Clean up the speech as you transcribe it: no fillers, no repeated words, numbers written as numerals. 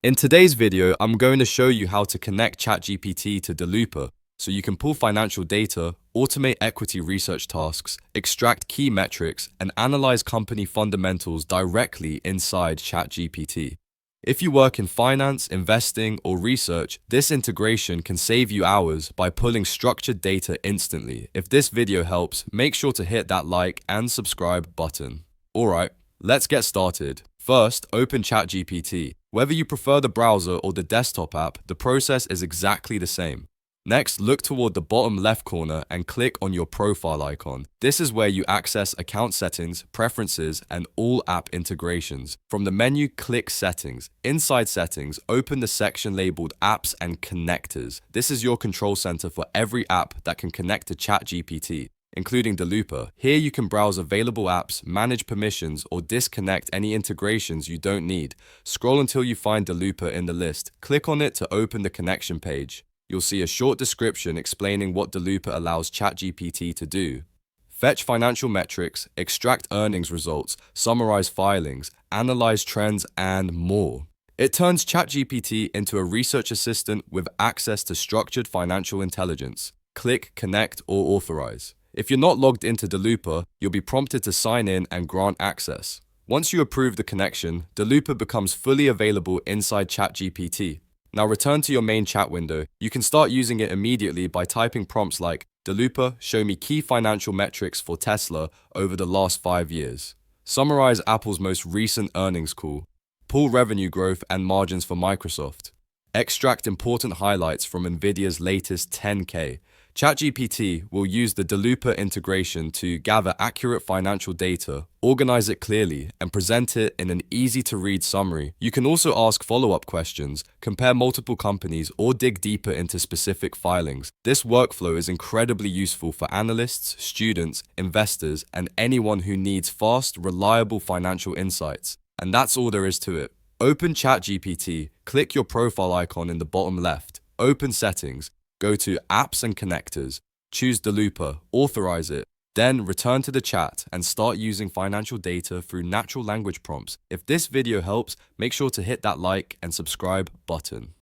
In today's video, I'm going to show you how to connect ChatGPT to Daloopa so you can pull financial data, automate equity research tasks, extract key metrics, and analyze company fundamentals directly inside ChatGPT. If you work in finance, investing, or research, this integration can save you hours by pulling structured data instantly. If this video helps, make sure to hit that like and subscribe button. Alright, let's get started. First, open ChatGPT. Whether you prefer the browser or the desktop app, the process is exactly the same. Next, look toward the bottom left corner and click on your profile icon. This is where you access account settings, preferences, and all app integrations. From the menu, click Settings. Inside Settings, open the section labeled Apps and Connectors. This is your control center for every app that can connect to ChatGPT, including Daloopa. Here you can browse available apps, manage permissions, or disconnect any integrations you don't need. Scroll until you find Daloopa in the list. Click on it to open the connection page. You'll see a short description explaining what Daloopa allows ChatGPT to do. Fetch financial metrics, extract earnings results, summarize filings, analyze trends, and more. It turns ChatGPT into a research assistant with access to structured financial intelligence. Click Connect or Authorize. If you're not logged into Daloopa, you'll be prompted to sign in and grant access. Once you approve the connection, Daloopa becomes fully available inside ChatGPT. Now return to your main chat window. You can start using it immediately by typing prompts like, Daloopa, show me key financial metrics for Tesla over the last 5 years. Summarize Apple's most recent earnings call. Pull revenue growth and margins for Microsoft. Extract important highlights from NVIDIA's latest 10K. ChatGPT will use the Daloopa integration to gather accurate financial data, organize it clearly, and present it in an easy-to-read summary. You can also ask follow-up questions, compare multiple companies, or dig deeper into specific filings. This workflow is incredibly useful for analysts, students, investors, and anyone who needs fast, reliable financial insights. And that's all there is to it. Open ChatGPT, click your profile icon in the bottom left, open Settings, go to Apps and Connectors, choose Daloopa, authorize it, then return to the chat and start using financial data through natural language prompts. If this video helps, make sure to hit that like and subscribe button.